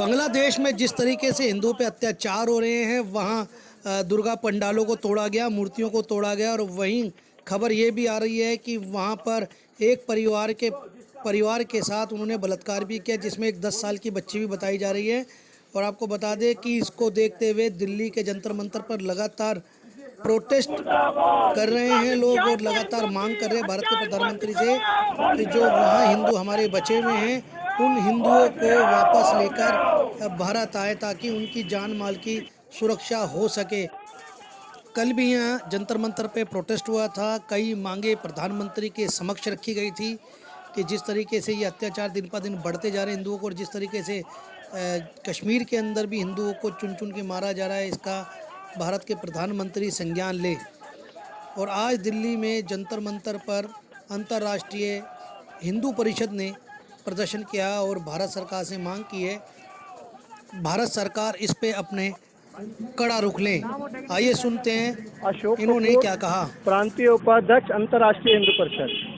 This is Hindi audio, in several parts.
बांग्लादेश में जिस तरीके से हिंदुओं पे अत्याचार हो रहे हैं, वहाँ दुर्गा पंडालों को तोड़ा गया, मूर्तियों को तोड़ा गया। और वहीं खबर ये भी आ रही है कि वहाँ पर एक परिवार के साथ उन्होंने बलात्कार भी किया, जिसमें एक 10 साल की बच्ची भी बताई जा रही है। और आपको बता दें कि इसको देखते हुए दिल्ली के जंतर मंतर पर लगातार प्रोटेस्ट कर रहे हैं लोग और लगातार मांग कर रहे हैं भारत के प्रधानमंत्री से कि जो वहाँ हिंदू हमारे बचे हुए हैं, उन हिंदुओं को वापस लेकर भारत आए ताकि उनकी जान माल की सुरक्षा हो सके। कल भी यहाँ जंतर मंतर पे प्रोटेस्ट हुआ था। कई मांगे प्रधानमंत्री के समक्ष रखी गई थी कि जिस तरीके से ये अत्याचार दिन पर दिन बढ़ते जा रहे हैं हिंदुओं को, और जिस तरीके से कश्मीर के अंदर भी हिंदुओं को चुन चुन के मारा जा रहा है, इसका भारत के प्रधानमंत्री संज्ञान ले। और आज दिल्ली में जंतर मंतर पर अंतर्राष्ट्रीय हिंदू परिषद ने प्रदर्शन किया और भारत सरकार से मांग की है भारत सरकार इस पे अपने कड़ा रुख लें। आइए सुनते हैं अशोक इन्होंने क्या कहा। प्रांतीय उपाध्यक्ष अंतर्राष्ट्रीय हिंदू परिषद।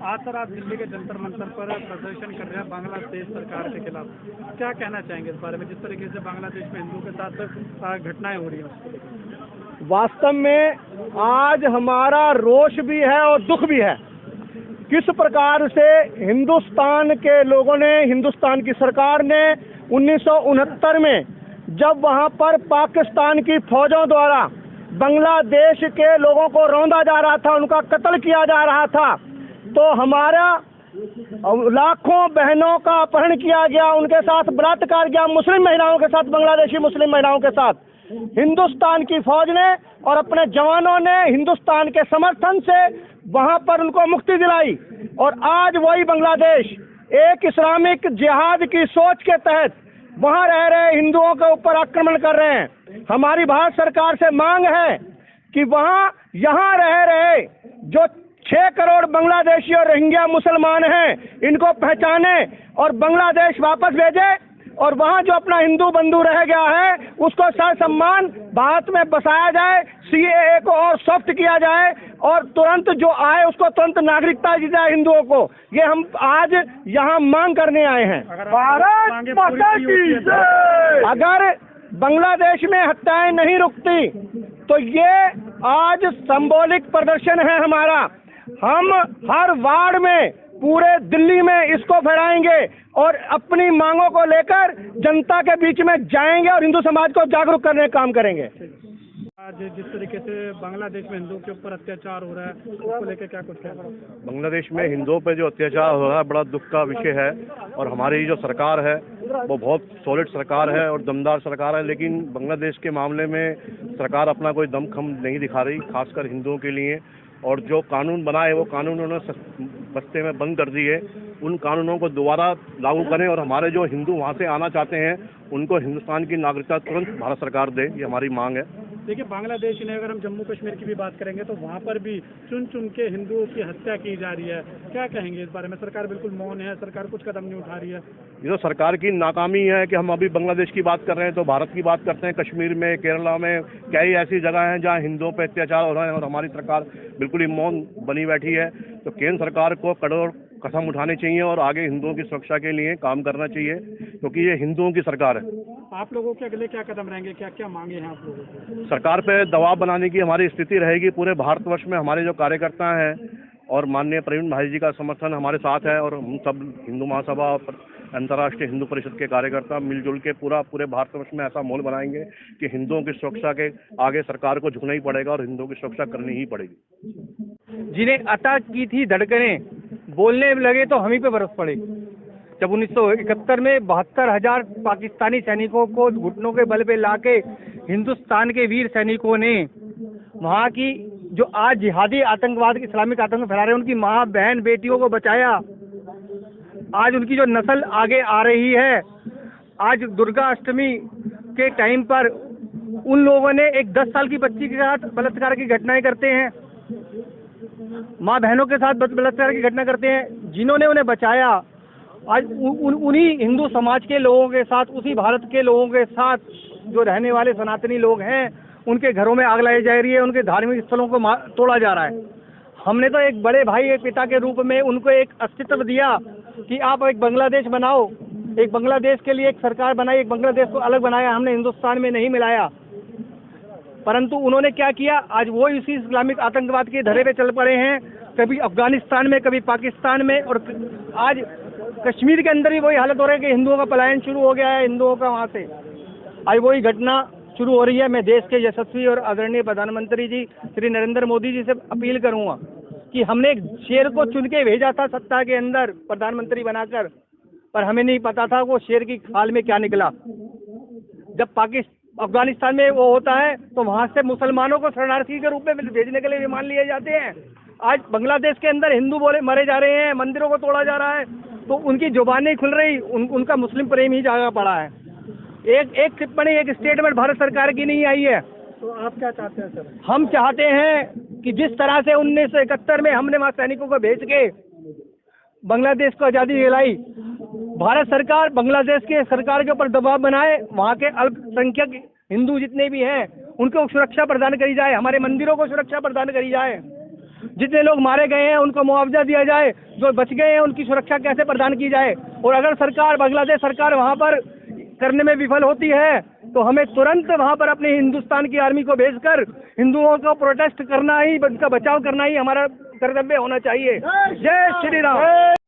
आज सर आप दिल्ली के जंतर मंतर पर प्रदर्शन कर रहे हैं बांग्लादेश सरकार के खिलाफ, क्या कहना चाहेंगे इस बारे में, जिस तरीके से बांग्लादेश में हिंदुओं के साथ घटनाएं हो रही हैं? वास्तव में आज हमारा रोष भी है और दुख भी है। किस प्रकार से हिंदुस्तान के लोगों ने, हिंदुस्तान की सरकार ने 1969 में जब वहां पर पाकिस्तान की फौजों द्वारा बांग्लादेश के लोगों को रौंदा जा रहा था, उनका कत्ल किया जा रहा था, तो हमारा लाखों बहनों का अपहरण किया गया, उनके साथ बलात्कार किया, मुस्लिम महिलाओं के साथ, बांग्लादेशी मुस्लिम महिलाओं के साथ हिंदुस्तान की फौज ने और अपने जवानों ने हिंदुस्तान के समर्थन से वहां पर उनको मुक्ति दिलाई। और आज वही बांग्लादेश एक इस्लामिक जिहाद की सोच के तहत वहां रह रहे हिंदुओं के ऊपर आक्रमण कर रहे हैं। हमारी भारत सरकार से मांग है कि वहां यहां रह रहे जो 6 करोड़ बांग्लादेशी और रोहिंग्या मुसलमान हैं, इनको पहचाने और बांग्लादेश वापस भेजे, और वहां जो अपना हिंदू बंधु रह गया है उसको सर सम्मान भारत में बसाया जाए, सीएए को और सॉफ्ट किया जाए, और तुरंत जो आए उसको तुरंत नागरिकता दी जाए हिंदुओं को। ये हम आज यहाँ मांग करने आए हैं। भारत माता की जय। अगर बांग्लादेश में हत्याएं नहीं रुकती तो ये आज सिंबॉलिक प्रदर्शन है हमारा। हम हर वार्ड में, पूरे दिल्ली में इसको फहराएंगे और अपनी मांगों को लेकर जनता के बीच में जाएंगे और हिंदू समाज को जागरूक करने का काम करेंगे। आज जिस तरीके से बांग्लादेश में हिंदुओं के ऊपर अत्याचार हो रहा है, उसको लेकर क्या कुछ कहना? बांग्लादेश में हिंदुओं पर जो अत्याचार हो रहा है बड़ा दुख का विषय है। और हमारी जो सरकार है वो बहुत सॉलिड सरकार है और दमदार सरकार है, लेकिन बांग्लादेश के मामले में सरकार अपना कोई दमखम नहीं दिखा रही, खासकर हिंदुओं के लिए। और जो कानून बनाए वो कानून उन्होंने बस्ते में बंद कर दिए। उन कानूनों को दोबारा लागू करें और हमारे जो हिंदू वहाँ से आना चाहते हैं उनको हिंदुस्तान की नागरिकता तुरंत भारत सरकार दे, ये हमारी मांग है। देखिए, बांग्लादेश में अगर हम जम्मू कश्मीर की भी बात करेंगे तो वहाँ पर भी चुन चुन के हिंदुओं की हत्या की जा रही है, क्या कहेंगे इस बारे में? सरकार बिल्कुल मौन है, सरकार कुछ कदम नहीं उठा रही है। ये तो सरकार की नाकामी है कि हम अभी बांग्लादेश की बात कर रहे हैं तो भारत की बात करते हैं। कश्मीर में, केरला में कई ऐसी जगह हैं जहाँ हिंदुओं पर अत्याचार हो रहे हैं और हमारी सरकार बिल्कुल ही मौन बनी बैठी है। तो केंद्र सरकार को कठोर कदम उठाने चाहिए और आगे हिंदुओं की सुरक्षा के लिए काम करना चाहिए, क्योंकि ये हिंदुओं की सरकार है। आप लोगों के अगले क्या कदम रहेंगे, क्या क्या मांगे हैं आप लोगों को? सरकार पे दबाव बनाने की हमारी स्थिति रहेगी। पूरे भारतवर्ष में हमारे जो कार्यकर्ता हैं और माननीय प्रवीण भाई जी का समर्थन हमारे साथ है, और हम सब हिंदू महासभा और अंतर्राष्ट्रीय हिंदू परिषद के कार्यकर्ता मिलजुल के पूरे भारतवर्ष में ऐसा माहौल बनाएंगे कि हिंदुओं की सुरक्षा के आगे सरकार को झुकना ही पड़ेगा और हिंदुओं की सुरक्षा करनी ही पड़ेगी। जिन्हें अटैक की थी धड़कनें बोलने लगे तो हम ही पे बरस पड़े। जब 1971 में 72,000 पाकिस्तानी सैनिकों को घुटनों के बल पे लाके हिंदुस्तान के वीर सैनिकों ने वहाँ की जो आज जिहादी आतंकवाद, इस्लामिक आतंक फैला रहे हैं, उनकी माँ बहन बेटियों को बचाया। आज उनकी जो नस्ल आगे आ रही है, आज दुर्गा अष्टमी के टाइम पर उन लोगों ने एक 10 साल की बच्ची के साथ बलात्कार की घटनाएं करते हैं, माँ बहनों के साथ बलात्कार की घटना करते हैं। जिन्होंने उन्हें बचाया आज उन्हीं हिंदू समाज के लोगों के साथ, उसी भारत के लोगों के साथ जो रहने वाले सनातनी लोग हैं, उनके घरों में आग लाई जा रही है, उनके धार्मिक स्थलों को तोड़ा जा रहा है। हमने तो एक बड़े भाई, एक पिता के रूप में उनको एक अस्तित्व दिया कि आप एक बांग्लादेश बनाओ, एक बांग्लादेश के लिए एक सरकार बनाई, एक बांग्लादेश को अलग बनाया, हमने हिंदुस्तान में नहीं मिलाया। परंतु उन्होंने क्या किया, आज वो इसी इस्लामिक आतंकवाद के धरे पे चल पड़े हैं, कभी अफगानिस्तान में, कभी पाकिस्तान में, और आज कश्मीर के अंदर भी वही हालत हो रही है कि हिंदुओं का पलायन शुरू हो गया है, हिंदुओं का वहाँ से आज वही घटना शुरू हो रही है। मैं देश के यशस्वी और आदरणीय प्रधानमंत्री जी श्री नरेंद्र मोदी जी से अपील करूंगा कि हमने एक शेर को चुन के भेजा था सत्ता के अंदर प्रधानमंत्री बनाकर, पर हमें नहीं पता था वो शेर की खाल में क्या निकला। जब अफगानिस्तान में वो होता है तो वहां से मुसलमानों को शरणार्थी के रूप में भेजने के लिए विमान लिए जाते हैं। आज बांग्लादेश के अंदर हिंदू मरे जा रहे हैं, मंदिरों को तोड़ा जा रहा है, तो उनकी जुबानें खुल रही, उनका मुस्लिम प्रेम ही जागा पड़ा है। एक टिप्पणी, एक स्टेटमेंट भारत सरकार की नहीं आई है। तो आप क्या चाहते हैं सर? हम चाहते हैं कि जिस तरह से 1971 में हमने वहाँ सैनिकों को भेज के बांग्लादेश को आज़ादी दिलाई, भारत सरकार बांग्लादेश के सरकार के ऊपर दबाव बनाए, वहाँ के अल्पसंख्यक हिंदू जितने भी हैं उनको सुरक्षा प्रदान करी जाए, हमारे मंदिरों को सुरक्षा प्रदान करी जाए, जितने लोग मारे गए हैं उनको मुआवजा दिया जाए, जो बच गए हैं उनकी सुरक्षा कैसे प्रदान की जाए। और अगर सरकार, बांग्लादेश सरकार वहाँ पर करने में विफल होती है तो हमें तुरंत वहाँ पर अपने हिंदुस्तान की आर्मी को भेजकर हिंदुओं को प्रोटेस्ट करना ही, उनका बचाव करना ही हमारा कर्तव्य होना चाहिए। जय श्री राम।